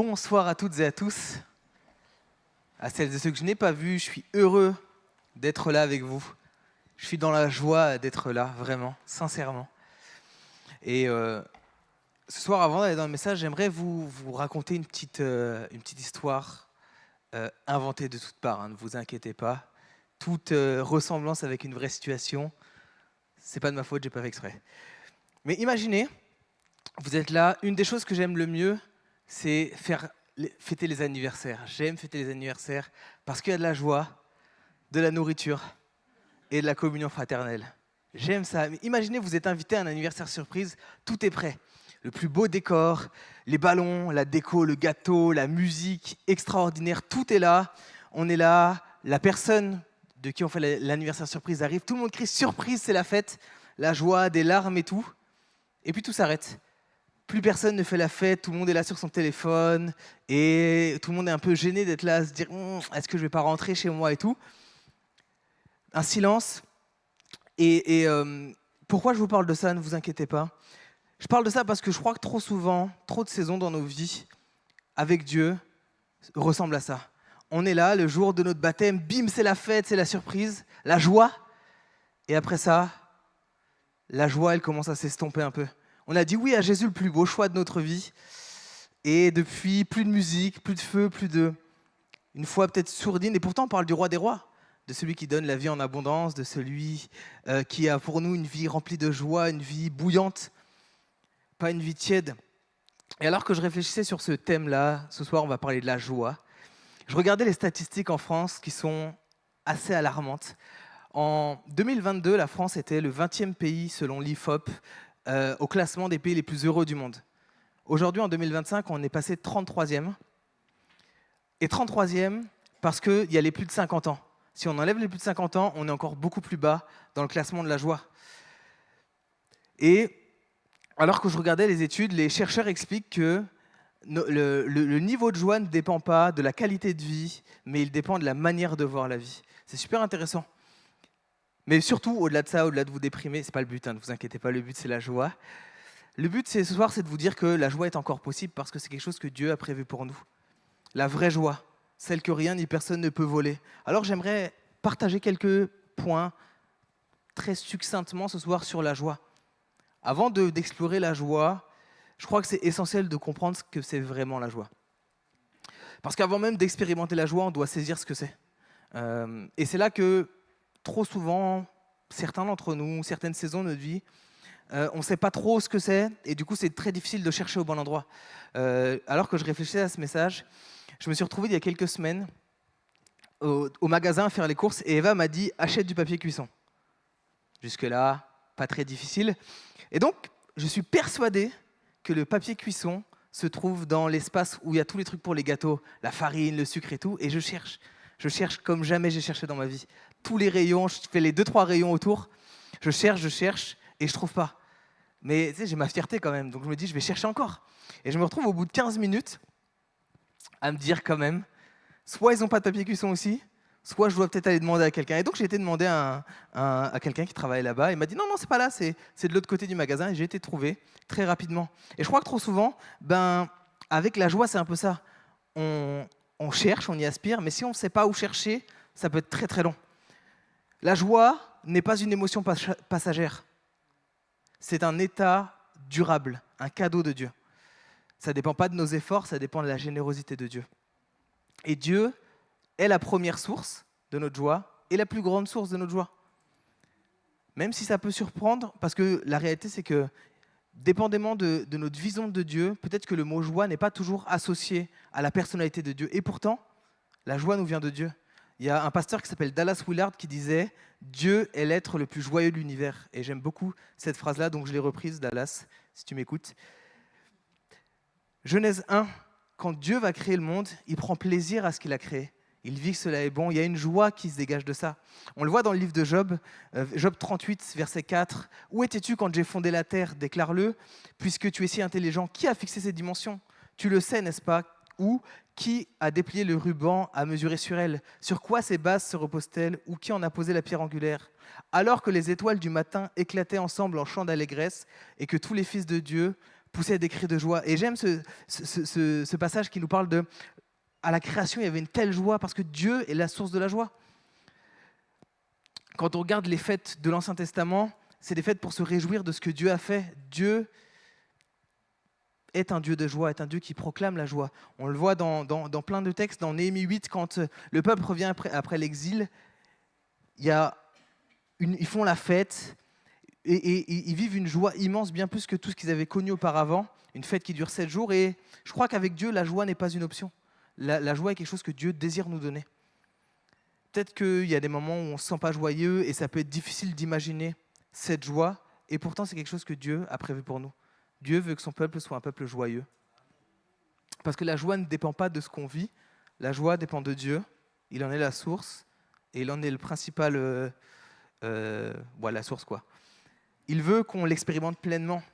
Bonsoir à toutes et à tous. À celles et ceux que je n'ai pas vus, je suis heureux d'être là avec vous. Je suis dans la joie d'être là, vraiment, sincèrement. Et ce soir, avant d'aller dans le message, j'aimerais vous raconter une petite histoire inventée de toutes parts. Ne vous inquiétez pas. Toute ressemblance avec une vraie situation, c'est pas de ma faute, j'ai pas fait exprès. Mais imaginez, vous êtes là. Une des choses que j'aime le mieux, c'est fêter les anniversaires. J'aime fêter les anniversaires parce qu'il y a de la joie, de la nourriture et de la communion fraternelle. J'aime ça. Mais imaginez, vous êtes invité à un anniversaire surprise, tout est prêt. Le plus beau décor, les ballons, la déco, le gâteau, la musique extraordinaire, tout est là. On est là, la personne de qui on fait l'anniversaire surprise arrive, tout le monde crie surprise, c'est la fête, la joie, des larmes et tout. Et puis tout s'arrête. Plus personne ne fait la fête, tout le monde est là sur son téléphone et tout le monde est un peu gêné d'être là à se dire est-ce que je vais pas rentrer chez moi et tout. Un silence. Et pourquoi je vous parle de ça, ne vous inquiétez pas. Je parle de ça parce que je crois que trop souvent, trop de saisons dans nos vies avec Dieu ressemblent à ça. On est là, le jour de notre baptême, bim, c'est la fête, c'est la surprise, la joie. Et après ça, la joie, elle commence à s'estomper un peu. On a dit oui à Jésus, le plus beau choix de notre vie. Et depuis, plus de musique, plus de feu, une foi peut-être sourdine. Et pourtant, on parle du roi des rois, de celui qui donne la vie en abondance, de celui qui a pour nous une vie remplie de joie, une vie bouillante, pas une vie tiède. Et alors que je réfléchissais sur ce thème-là, ce soir, on va parler de la joie. Je regardais les statistiques en France qui sont assez alarmantes. En 2022, la France était le 20e pays selon l'IFOP au classement des pays les plus heureux du monde. Aujourd'hui, en 2025, on est passé 33e. Et 33e parce qu'il y a les plus de 50 ans. Si on enlève les plus de 50 ans, on est encore beaucoup plus bas dans le classement de la joie. Et alors que je regardais les études, les chercheurs expliquent que le niveau de joie ne dépend pas de la qualité de vie, mais il dépend de la manière de voir la vie. C'est super intéressant. Mais surtout, au-delà de ça, au-delà de vous déprimer, c'est pas le but, ne vous inquiétez pas, le but c'est la joie. Le but ce soir, c'est de vous dire que la joie est encore possible parce que c'est quelque chose que Dieu a prévu pour nous. La vraie joie, celle que rien ni personne ne peut voler. Alors j'aimerais partager quelques points très succinctement ce soir sur la joie. Avant d'explorer la joie, je crois que c'est essentiel de comprendre ce que c'est vraiment la joie. Parce qu'avant même d'expérimenter la joie, on doit saisir ce que c'est. Et c'est là que trop souvent, certains d'entre nous, certaines saisons de notre vie, on ne sait pas trop ce que c'est, et du coup c'est très difficile de chercher au bon endroit. Alors que je réfléchissais à ce message, je me suis retrouvé il y a quelques semaines au magasin à faire les courses, et Eva m'a dit « achète du papier cuisson ». Jusque-là, pas très difficile. Et donc, je suis persuadé que le papier cuisson se trouve dans l'espace où il y a tous les trucs pour les gâteaux, la farine, le sucre et tout, et je cherche. Je cherche comme jamais j'ai cherché dans ma vie. Tous les rayons, je fais les 2-3 rayons autour, je cherche, et je trouve pas. Mais tu sais, j'ai ma fierté quand même, donc je me dis, je vais chercher encore. Et je me retrouve au bout de 15 minutes à me dire quand même, soit ils n'ont pas de papier cuisson aussi, soit je dois peut-être aller demander à quelqu'un. Et donc j'ai été demander à quelqu'un qui travaille là-bas, et il m'a dit, non, c'est pas là, c'est de l'autre côté du magasin, et j'ai été trouvé très rapidement. Et je crois que trop souvent, avec la joie, c'est un peu ça. On cherche, on y aspire, mais si on ne sait pas où chercher, ça peut être très très long. La joie n'est pas une émotion passagère. C'est un état durable, un cadeau de Dieu. Ça ne dépend pas de nos efforts, ça dépend de la générosité de Dieu. Et Dieu est la première source de notre joie et la plus grande source de notre joie. Même si ça peut surprendre, parce que la réalité c'est que, dépendamment de notre vision de Dieu, peut-être que le mot joie n'est pas toujours associé à la personnalité de Dieu. Et pourtant, la joie nous vient de Dieu. Il y a un pasteur qui s'appelle Dallas Willard qui disait « Dieu est l'être le plus joyeux de l'univers ». Et j'aime beaucoup cette phrase-là, donc je l'ai reprise, Dallas, si tu m'écoutes. Genèse 1, quand Dieu va créer le monde, il prend plaisir à ce qu'il a créé. Il vit que cela est bon, il y a une joie qui se dégage de ça. On le voit dans le livre de Job, Job 38, verset 4. « Où étais-tu quand j'ai fondé la terre ? Déclare-le, puisque tu es si intelligent. Qui a fixé ces dimensions ? Tu le sais, n'est-ce pas ? Ou qui a déplié le ruban à mesurer sur elle ? Sur quoi ces bases se reposent-elles ? Ou qui en a posé la pierre angulaire ? Alors que les étoiles du matin éclataient ensemble en chant d'allégresse et que tous les fils de Dieu poussaient des cris de joie. Et j'aime ce passage qui nous parle de à la création, il y avait une telle joie parce que Dieu est la source de la joie. Quand on regarde les fêtes de l'Ancien Testament, c'est des fêtes pour se réjouir de ce que Dieu a fait. Dieu est un Dieu de joie, est un Dieu qui proclame la joie. On le voit dans plein de textes. Dans Néhémie 8, quand le peuple revient après l'exil, ils font la fête et ils vivent une joie immense, bien plus que tout ce qu'ils avaient connu auparavant. Une fête qui dure 7 jours. Et je crois qu'avec Dieu, la joie n'est pas une option. La joie est quelque chose que Dieu désire nous donner. Peut-être qu'il y a des moments où on ne se sent pas joyeux et ça peut être difficile d'imaginer cette joie. Et pourtant, c'est quelque chose que Dieu a prévu pour nous. Dieu veut que son peuple soit un peuple joyeux. Parce que la joie ne dépend pas de ce qu'on vit. La joie dépend de Dieu. Il en est la source. Et il en est le principal... la source, quoi. Il veut qu'on l'expérimente pleinement.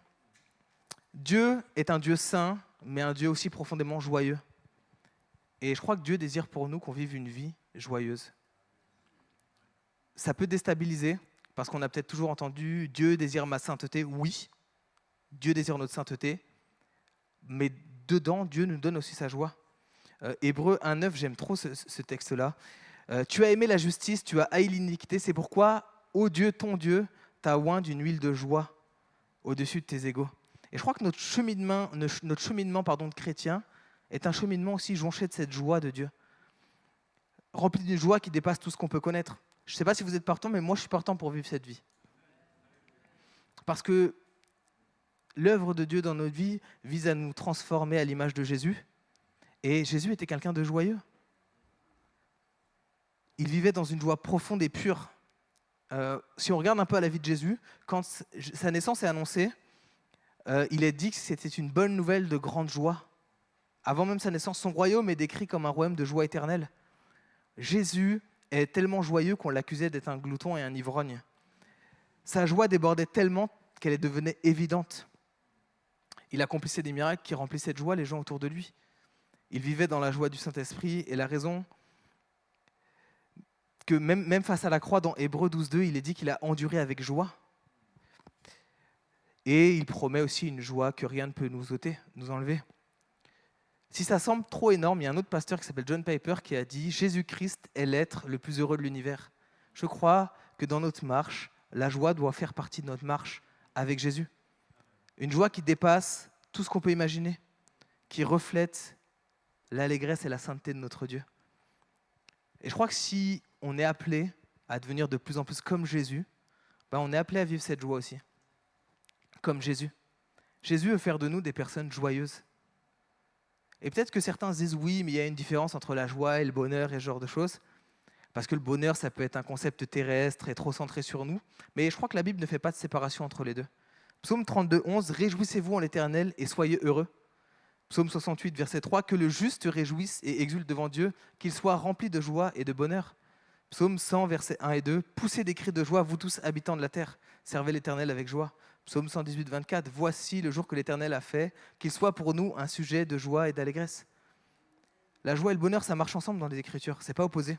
Dieu est un Dieu saint, mais un Dieu aussi profondément joyeux. Et je crois que Dieu désire pour nous qu'on vive une vie joyeuse. Ça peut déstabiliser, parce qu'on a peut-être toujours entendu « Dieu désire ma sainteté ». Oui, Dieu désire notre sainteté, mais dedans, Dieu nous donne aussi sa joie. Hébreux 1,9, j'aime trop ce texte-là. Tu as aimé la justice, tu as haï l'iniquité, c'est pourquoi, ô Dieu, ton Dieu, t'a oint d'une huile de joie au-dessus de tes égaux. Et je crois que notre cheminement de chrétien est un cheminement aussi jonché de cette joie de Dieu, rempli d'une joie qui dépasse tout ce qu'on peut connaître. Je ne sais pas si vous êtes partant, mais moi je suis partant pour vivre cette vie. Parce que l'œuvre de Dieu dans notre vie vise à nous transformer à l'image de Jésus. Et Jésus était quelqu'un de joyeux. Il vivait dans une joie profonde et pure. Si on regarde un peu à la vie de Jésus, quand sa naissance est annoncée, il est dit que c'était une bonne nouvelle de grande joie. Avant même sa naissance, son royaume est décrit comme un royaume de joie éternelle. Jésus est tellement joyeux qu'on l'accusait d'être un glouton et un ivrogne. Sa joie débordait tellement qu'elle devenait évidente. Il accomplissait des miracles qui remplissaient de joie les gens autour de lui. Il vivait dans la joie du Saint-Esprit et la raison que même face à la croix, dans Hébreux 12,2, il est dit qu'il a enduré avec joie. Et il promet aussi une joie que rien ne peut nous enlever. Si ça semble trop énorme, il y a un autre pasteur qui s'appelle John Piper qui a dit « Jésus-Christ est l'être le plus heureux de l'univers ». Je crois que dans notre marche, la joie doit faire partie de notre marche avec Jésus. Une joie qui dépasse tout ce qu'on peut imaginer, qui reflète l'allégresse et la sainteté de notre Dieu. Et je crois que si on est appelé à devenir de plus en plus comme Jésus, on est appelé à vivre cette joie aussi, comme Jésus. Jésus veut faire de nous des personnes joyeuses. Et peut-être que certains se disent oui, mais il y a une différence entre la joie et le bonheur et ce genre de choses. Parce que le bonheur, ça peut être un concept terrestre et trop centré sur nous. Mais je crois que la Bible ne fait pas de séparation entre les deux. Psaume 32,11, « Réjouissez-vous en l'Éternel et soyez heureux ». Psaume 68, verset 3, « Que le juste réjouisse et exulte devant Dieu, qu'il soit rempli de joie et de bonheur ». Psaume 100, versets 1 et 2, « Poussez des cris de joie, vous tous habitants de la terre, servez l'Éternel avec joie ». Psaume 118, 24, « Voici le jour que l'Éternel a fait, qu'il soit pour nous un sujet de joie et d'allégresse ». La joie et le bonheur, ça marche ensemble dans les Écritures, c'est pas opposé.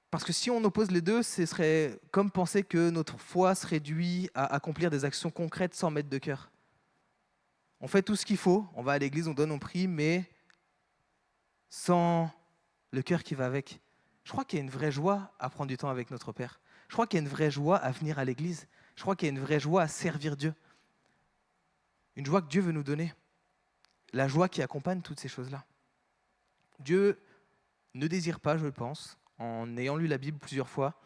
Parce que si on oppose les deux, ce serait comme penser que notre foi se réduit à accomplir des actions concrètes sans mettre de cœur. On fait tout ce qu'il faut, on va à l'église, on donne, on prie, mais sans le cœur qui va avec. Je crois qu'il y a une vraie joie à prendre du temps avec notre Père. Je crois qu'il y a une vraie joie à venir à l'église. Je crois qu'il y a une vraie joie à servir Dieu. Une joie que Dieu veut nous donner. La joie qui accompagne toutes ces choses-là. Dieu ne désire pas, je pense, en ayant lu la Bible plusieurs fois,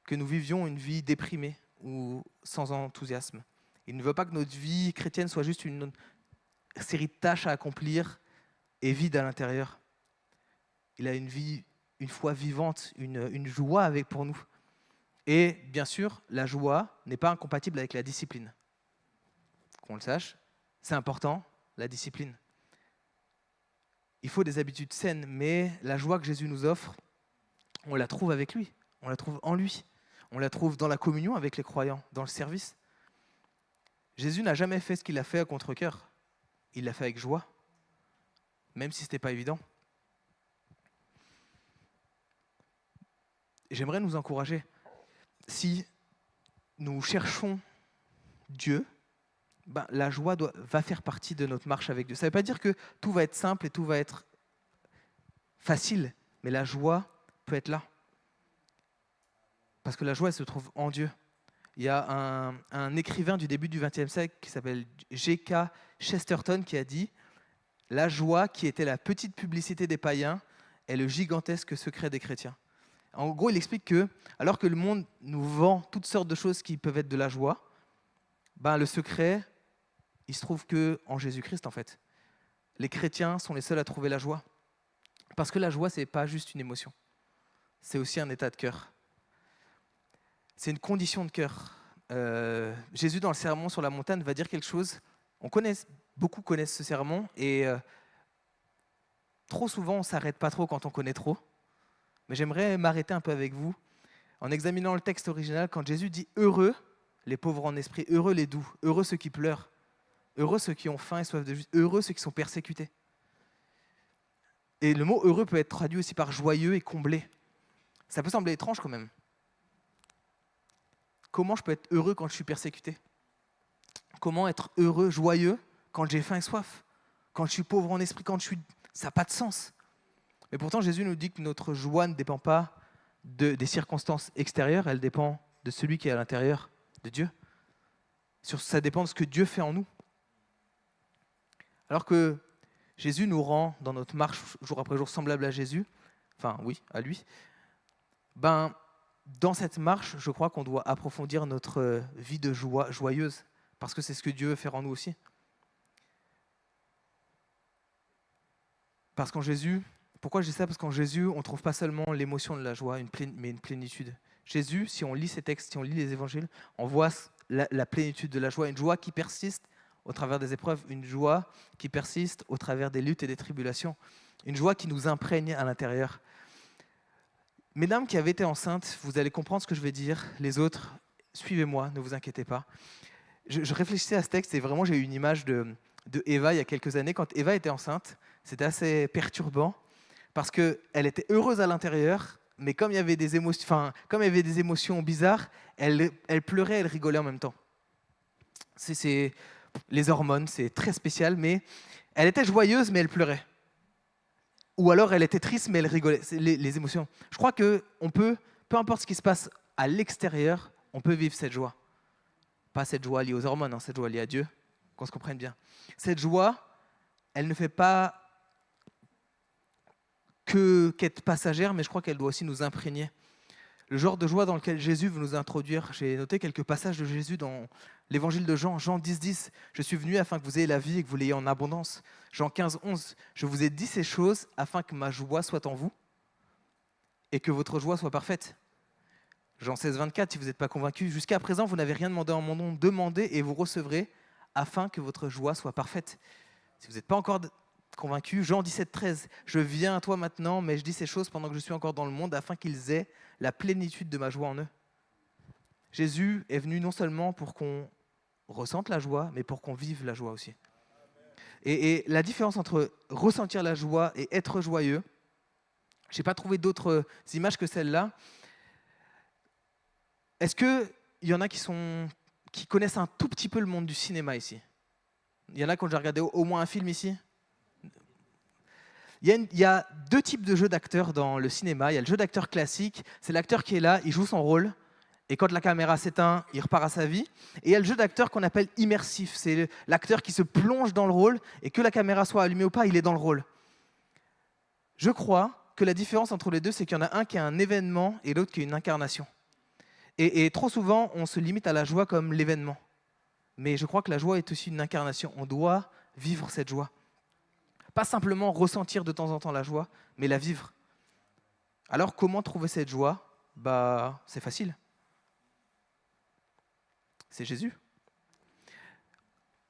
que nous vivions une vie déprimée ou sans enthousiasme. Il ne veut pas que notre vie chrétienne soit juste une série de tâches à accomplir et vide à l'intérieur. Il a une vie, une foi vivante, une joie pour nous. Et bien sûr, la joie n'est pas incompatible avec la discipline. Qu'on le sache, c'est important, la discipline. Il faut des habitudes saines, mais la joie que Jésus nous offre, on la trouve avec lui, on la trouve en lui, on la trouve dans la communion avec les croyants, dans le service. Jésus n'a jamais fait ce qu'il a fait à contre-cœur, il l'a fait avec joie, même si ce n'était pas évident. Et j'aimerais nous encourager, si nous cherchons Dieu, la joie va faire partie de notre marche avec Dieu. Ça ne veut pas dire que tout va être simple et tout va être facile, mais la joie peut être là. Parce que la joie, elle se trouve en Dieu. Il y a un écrivain du début du XXe siècle qui s'appelle G.K. Chesterton qui a dit « La joie, qui était la petite publicité des païens, est le gigantesque secret des chrétiens. » En gros, il explique que, alors que le monde nous vend toutes sortes de choses qui peuvent être de la joie, le secret, il se trouve qu'en Jésus-Christ, en fait. Les chrétiens sont les seuls à trouver la joie. Parce que la joie, ce n'est pas juste une émotion. C'est aussi un état de cœur. C'est une condition de cœur. Jésus, dans le sermon sur la montagne, va dire quelque chose. Beaucoup connaissent ce sermon, et trop souvent, on ne s'arrête pas trop quand on connaît trop. Mais j'aimerais m'arrêter un peu avec vous en examinant le texte original, quand Jésus dit « Heureux les pauvres en esprit, heureux les doux, heureux ceux qui pleurent, heureux ceux qui ont faim et soif de justice, heureux ceux qui sont persécutés. » Et le mot « heureux » peut être traduit aussi par « joyeux » et « comblé ». Ça peut sembler étrange quand même. Comment je peux être heureux quand je suis persécuté? Comment être heureux, joyeux, quand j'ai faim et soif? Quand je suis pauvre en esprit, ça n'a pas de sens. Mais pourtant, Jésus nous dit que notre joie ne dépend pas des circonstances extérieures, elle dépend de celui qui est à l'intérieur de Dieu. Ça dépend de ce que Dieu fait en nous. Alors que Jésus nous rend, dans notre marche jour après jour, semblable à Jésus, enfin oui, à lui, dans cette marche, je crois qu'on doit approfondir notre vie de joie joyeuse, parce que c'est ce que Dieu veut faire en nous aussi. Parce qu'en Jésus, pourquoi je dis ça? Parce qu'en Jésus, on ne trouve pas seulement l'émotion de la joie, mais une plénitude. Jésus, si on lit ces textes, si on lit les évangiles, on voit la plénitude de la joie, une joie qui persiste au travers des épreuves, une joie qui persiste au travers des luttes et des tribulations, une joie qui nous imprègne à l'intérieur. Mesdames qui avez été enceintes, vous allez comprendre ce que je vais dire. Les autres, suivez-moi, ne vous inquiétez pas. Je réfléchissais à ce texte et vraiment j'ai eu une image de Eva il y a quelques années. Quand Eva était enceinte, c'était assez perturbant parce qu'elle était heureuse à l'intérieur, mais comme il y avait des émotions bizarres, elle pleurait, elle rigolait en même temps. C'est les hormones, c'est très spécial, mais elle était joyeuse, mais elle pleurait. Ou alors elle était triste, mais elle rigolait. C'est les émotions. Je crois qu'on peut, peu importe ce qui se passe à l'extérieur, on peut vivre cette joie. Pas cette joie liée aux hormones, cette joie liée à Dieu, qu'on se comprenne bien. Cette joie, elle ne fait pas qu'être passagère, mais je crois qu'elle doit aussi nous imprégner. Le genre de joie dans lequel Jésus veut nous introduire, j'ai noté quelques passages de Jésus dans l'évangile de Jean, Jean 10, 10. « Je suis venu afin que vous ayez la vie et que vous l'ayez en abondance. » Jean 15, 11. « Je vous ai dit ces choses afin que ma joie soit en vous et que votre joie soit parfaite. » Jean 16, 24. « Si vous n'êtes pas convaincus, jusqu'à présent, vous n'avez rien demandé en mon nom. Demandez et vous recevrez afin que votre joie soit parfaite. » Si vous n'êtes pas encore convaincus, Jean 17, 13. « Je viens à toi maintenant, mais je dis ces choses pendant que je suis encore dans le monde afin qu'ils aient la plénitude de ma joie en eux. » Jésus est venu non seulement pour qu'on ressente la joie, mais pour qu'on vive la joie aussi. Et la différence entre ressentir la joie et être joyeux, je n'ai pas trouvé d'autres images que celle-là. Est-ce qu'il y en a qui connaissent un tout petit peu le monde du cinéma ici? Il y en a qui ont déjà regardé au moins un film ici? Il y a deux types de jeux d'acteurs dans le cinéma. Il y a le jeu d'acteur classique, c'est l'acteur qui est là, il joue son rôle, et quand la caméra s'éteint, il repart à sa vie. Et il y a le jeu d'acteur qu'on appelle immersif, c'est l'acteur qui se plonge dans le rôle, et que la caméra soit allumée ou pas, il est dans le rôle. Je crois que la différence entre les deux, c'est qu'il y en a un qui est un événement et l'autre qui est une incarnation. Et trop souvent, on se limite à la joie comme l'événement. Mais je crois que la joie est aussi une incarnation. On doit vivre cette joie. Pas simplement ressentir de temps en temps la joie, mais la vivre. Alors, comment trouver cette joie? C'est facile. C'est Jésus.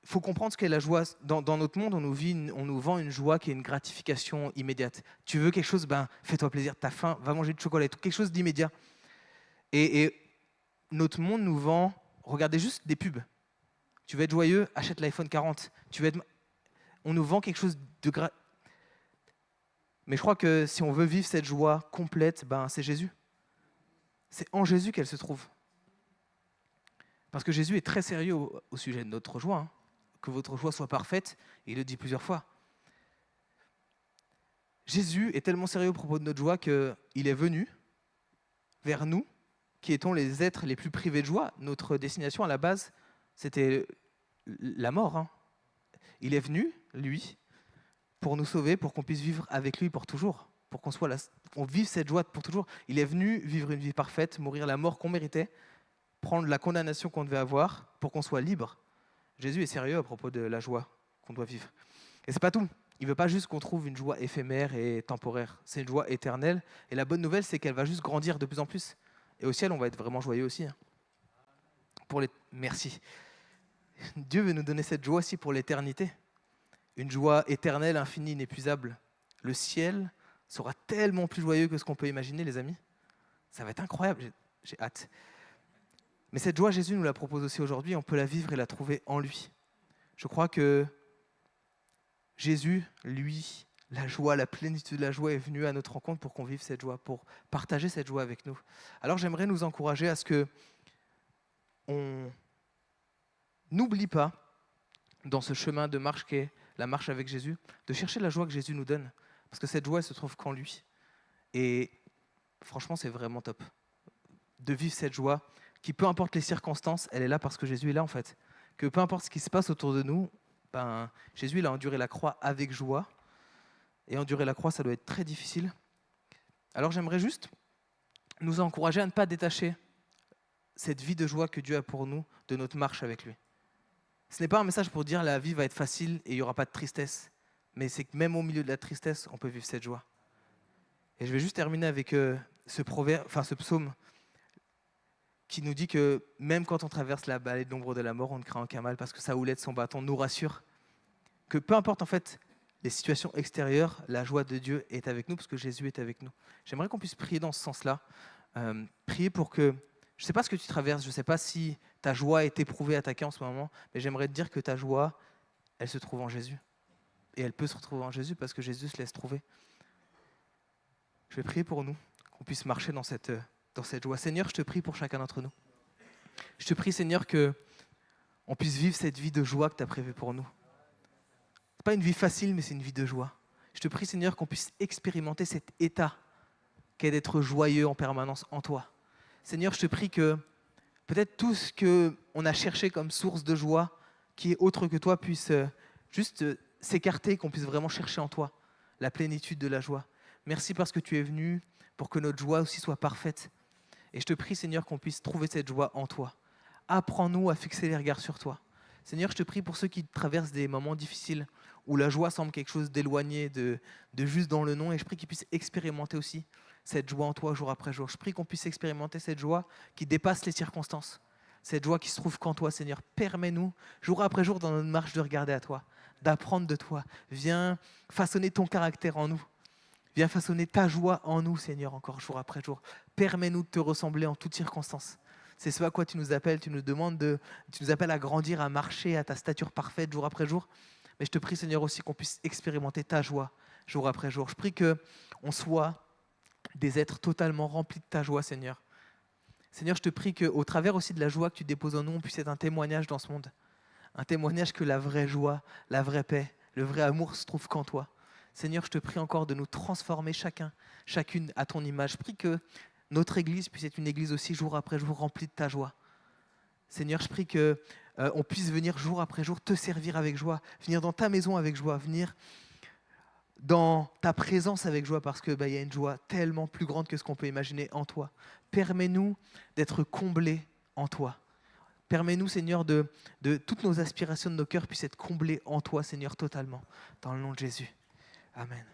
Il faut comprendre ce qu'est la joie. Dans notre monde, on nous vend une joie qui est une gratification immédiate. Tu veux quelque chose, fais-toi plaisir. T'as faim, va manger du chocolat. Quelque chose d'immédiat. Et notre monde nous vend, regardez juste des pubs. Tu veux être joyeux, achète l'iPhone 40. On nous vend quelque chose de Mais je crois que si on veut vivre cette joie complète, c'est Jésus. C'est en Jésus qu'elle se trouve. Parce que Jésus est très sérieux au sujet de notre joie, hein. Que votre joie soit parfaite, et il le dit plusieurs fois. Jésus est tellement sérieux à propos de notre joie qu'il est venu vers nous, qui étions les êtres les plus privés de joie. Notre destination à la base, c'était la mort, hein. Il est venu, lui, pour nous sauver, pour qu'on puisse vivre avec lui pour toujours, pour qu'on vive cette joie pour toujours. Il est venu vivre une vie parfaite, mourir la mort qu'on méritait, prendre la condamnation qu'on devait avoir pour qu'on soit libre. Jésus est sérieux à propos de la joie qu'on doit vivre. Et c'est pas tout. Il veut pas juste qu'on trouve une joie éphémère et temporaire. C'est une joie éternelle. Et la bonne nouvelle, c'est qu'elle va juste grandir de plus en plus. Et au ciel, on va être vraiment joyeux aussi, hein. Merci. Dieu veut nous donner cette joie aussi pour l'éternité. Une joie éternelle, infinie, inépuisable. Le ciel sera tellement plus joyeux que ce qu'on peut imaginer, les amis. Ça va être incroyable. J'ai hâte. Mais cette joie, Jésus nous la propose aussi aujourd'hui. On peut la vivre et la trouver en lui. Je crois que Jésus, lui, la joie, la plénitude de la joie est venue à notre rencontre pour qu'on vive cette joie, pour partager cette joie avec nous. Alors j'aimerais nous encourager à ce que on n'oublie pas, dans ce chemin de marche qu'est la marche avec Jésus, de chercher la joie que Jésus nous donne. Parce que cette joie, elle se trouve qu'en lui. Et franchement, c'est vraiment top. De vivre cette joie, qui peu importe les circonstances, elle est là parce que Jésus est là en fait. Que peu importe ce qui se passe autour de nous, Jésus il a enduré la croix avec joie. Et endurer la croix, ça doit être très difficile. Alors j'aimerais juste nous encourager à ne pas détacher cette vie de joie que Dieu a pour nous de notre marche avec lui. Ce n'est pas un message pour dire la vie va être facile et il n'y aura pas de tristesse. Mais c'est que même au milieu de la tristesse, on peut vivre cette joie. Et je vais juste terminer avec ce psaume qui nous dit que même quand on traverse la vallée de l'ombre de la mort, on ne craint aucun mal parce que sa houlette, son bâton nous rassure. Que peu importe en fait les situations extérieures, la joie de Dieu est avec nous parce que Jésus est avec nous. J'aimerais qu'on puisse prier dans ce sens-là. Prier pour que, je ne sais pas ce que tu traverses, je ne sais pas si ta joie est éprouvée, attaquée en ce moment, mais j'aimerais te dire que ta joie, elle se trouve en Jésus. Et elle peut se retrouver en Jésus parce que Jésus se laisse trouver. Je vais prier pour nous, qu'on puisse marcher dans cette joie. Seigneur, je te prie pour chacun d'entre nous. Je te prie, Seigneur, qu'on puisse vivre cette vie de joie que tu as prévue pour nous. Ce n'est pas une vie facile, mais c'est une vie de joie. Je te prie, Seigneur, qu'on puisse expérimenter cet état qu'est d'être joyeux en permanence en toi. Seigneur, je te prie que peut-être tout ce qu'on a cherché comme source de joie, qui est autre que toi, puisse juste s'écarter, qu'on puisse vraiment chercher en toi la plénitude de la joie. Merci parce que tu es venu pour que notre joie aussi soit parfaite. Et je te prie, Seigneur, qu'on puisse trouver cette joie en toi. Apprends-nous à fixer les regards sur toi. Seigneur, je te prie pour ceux qui traversent des moments difficiles, où la joie semble quelque chose d'éloigné, de juste dans le nom, et je prie qu'ils puissent expérimenter aussi cette joie en toi jour après jour. Je prie qu'on puisse expérimenter cette joie qui dépasse les circonstances, cette joie qui se trouve qu'en toi, Seigneur. Permets-nous, jour après jour, dans notre marche, de regarder à toi, d'apprendre de toi. Viens façonner ton caractère en nous. Viens façonner ta joie en nous, Seigneur, encore jour après jour. Permets-nous de te ressembler en toutes circonstances. C'est ce à quoi tu nous appelles, tu nous appelles à grandir, à marcher à ta stature parfaite jour après jour. Mais je te prie, Seigneur, aussi qu'on puisse expérimenter ta joie jour après jour. Je prie qu'on soit des êtres totalement remplis de ta joie, Seigneur. Seigneur, je te prie qu'au travers aussi de la joie que tu déposes en nous, on puisse être un témoignage dans ce monde. Un témoignage que la vraie joie, la vraie paix, le vrai amour se trouve qu'en toi. Seigneur, je te prie encore de nous transformer chacune à ton image. Je prie que notre Église puisse être une Église aussi jour après jour remplie de ta joie. Seigneur, je prie qu'on puisse venir jour après jour te servir avec joie, venir dans ta maison avec joie, venir dans ta présence avec joie parce qu'il y a une joie tellement plus grande que ce qu'on peut imaginer en toi. Permets-nous d'être comblés en toi. Permets-nous, Seigneur, de toutes nos aspirations de nos cœurs puissent être comblées en toi, Seigneur, totalement. Dans le nom de Jésus. Amen.